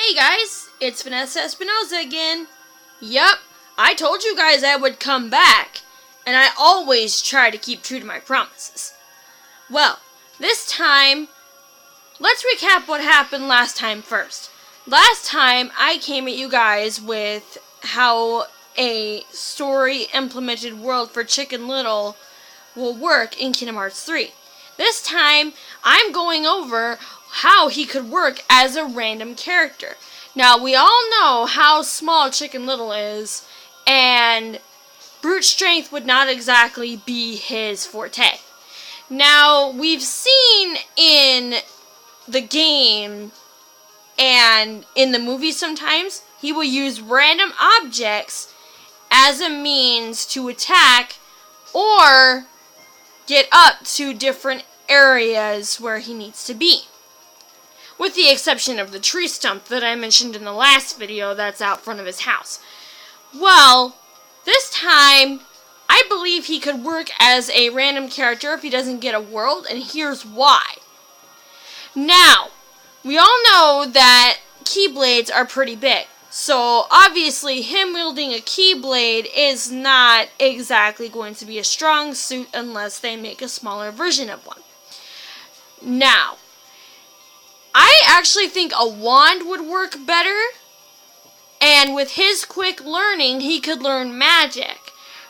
Hey guys, it's Vanessa Espinoza again. Yup, I told you guys I would come back, and I always try to keep true to my promises. Well, this time, let's recap what happened last time first. Last time, I came at you guys with how a story-implemented world for Chicken Little will work in Kingdom Hearts 3. This time, I'm going over how he could work as a random character. Now, we all know how small Chicken Little is, and brute strength would not exactly be his forte. Now, we've seen in the game and in the movies sometimes, he will use random objects as a means to attack or get up to different areas where he needs to be. With the exception of the tree stump that I mentioned in the last video that's out front of his house. Well, this time, I believe he could work as a random character if he doesn't get a world, and here's why. Now, we all know that Keyblades are pretty big. So, obviously, him wielding a Keyblade is not exactly going to be a strong suit unless they make a smaller version of one. Now, I actually think a wand would work better, and with his quick learning, he could learn magic.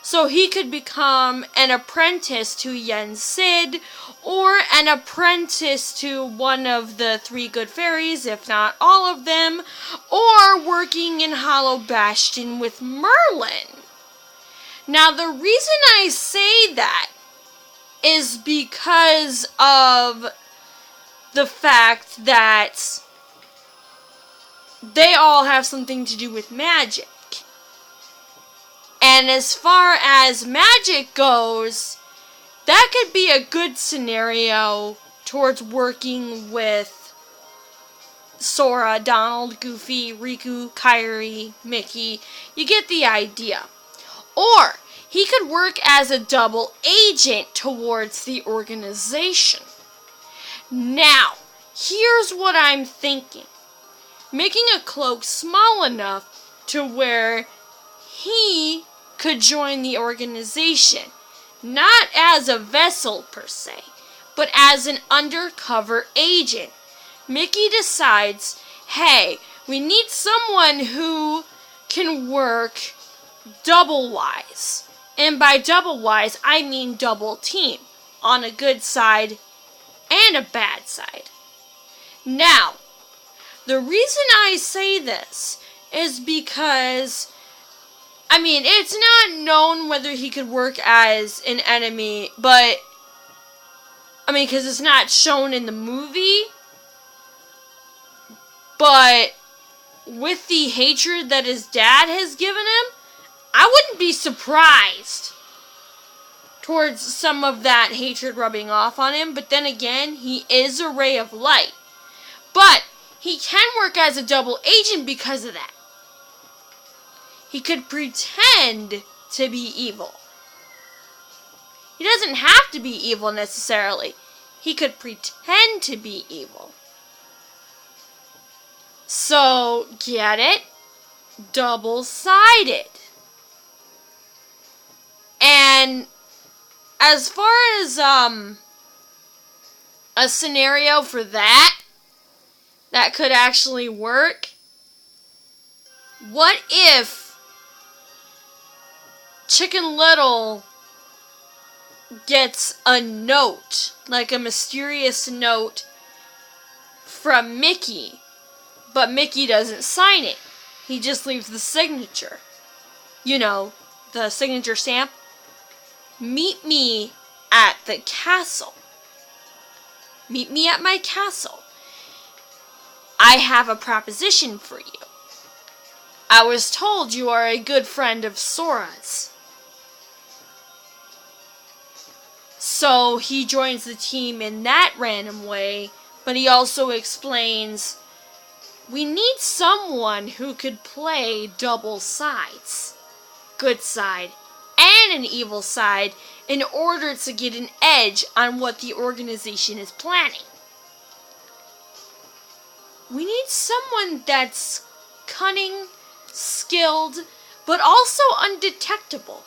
So he could become an apprentice to Yen Sid, or an apprentice to one of the three good fairies, if not all of them, or working in Hollow Bastion with Merlin. Now, the reason I say that is because of the fact that they all have something to do with magic. And as far as magic goes, that could be a good scenario towards working with Sora, Donald, Goofy, Riku, Kairi, Mickey. You get the idea. Or he could work as a double agent towards the organization. Now, here's what I'm thinking. Making a cloak small enough to where he could join the organization. Not as a vessel per se, but as an undercover agent. Mickey decides, hey, we need someone who can work double-wise. And by double-wise, I mean double team. On a good side and a bad side. Now, the reason I say this is because, it's not known whether he could work as an enemy, but, because it's not shown in the movie, but with the hatred that his dad has given him, I wouldn't be surprised towards some of that hatred rubbing off on him, but then again, he is a ray of light. But he can work as a double agent because of that. He could pretend to be evil. He doesn't have to be evil necessarily. He could pretend to be evil. So, get it? Double-sided. And as far as a scenario for that could actually work, what if Chicken Little gets a note, like a mysterious note from Mickey, but Mickey doesn't sign it. He just leaves the signature. You know, the signature stamp. Meet me at the castle. Meet me at my castle. I have a proposition for you. I was told you are a good friend of Sora's. So he joins the team in that random way, but he also explains, we need someone who could play double sides. Good side and an evil side in order to get an edge on what the organization is planning. we need someone that's cunning, skilled, but also undetectable.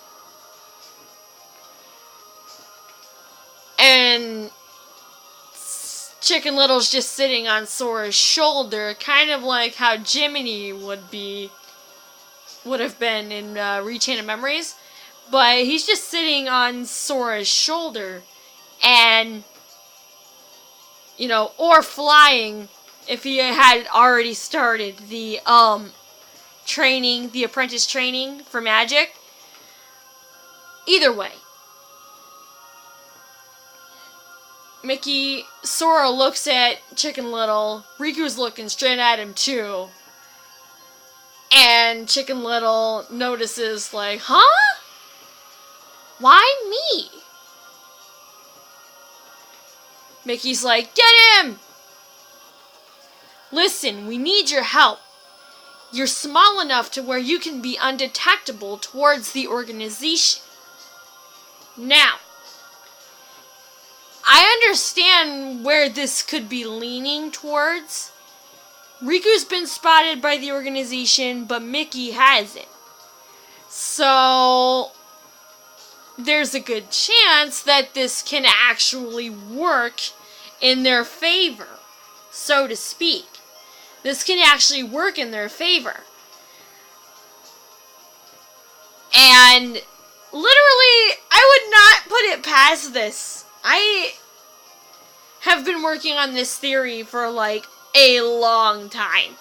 And Chicken Little's just sitting on Sora's shoulder, kind of like how Jiminy would have been in Rechain of Memories. But he's just sitting on Sora's shoulder, and, or flying if he had already started the training, the apprentice training for magic. Either way, Sora looks at Chicken Little. Riku's looking straight at him too. And Chicken Little notices, like, huh? Why me? Mickey's like, get him! Listen, we need your help. You're small enough to where you can be undetectable towards the organization. Now, I understand where this could be leaning towards. Riku's been spotted by the organization, but Mickey hasn't. So, there's a good chance that this can actually work in their favor, so to speak. This can actually work in their favor. And literally, I would not put it past this. I have been working on this theory for like a long time.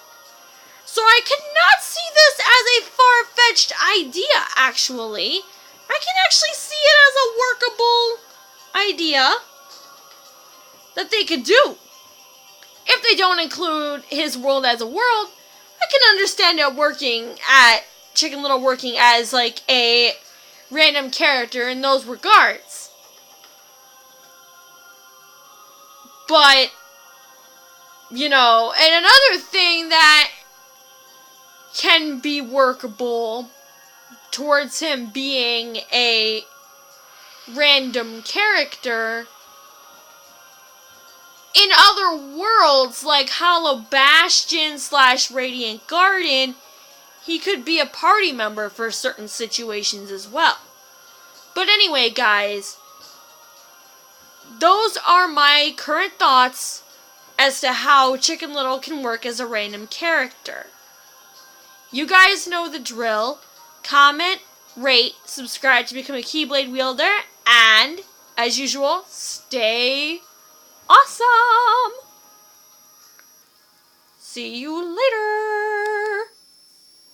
So I could not see this as a far-fetched idea, actually. I can actually see it as a workable idea that they could do. If they don't include his world as a world, I can understand it Chicken Little working as like a random character in those regards. But, and another thing that can be workable towards him being a random character, in other worlds like Hollow Bastion / Radiant Garden, he could be a party member for certain situations as well. But anyway, guys, those are my current thoughts as to how Chicken Little can work as a random character. You guys know the drill. Comment, rate, subscribe to become a Keyblade wielder, and, as usual, stay awesome! See you later!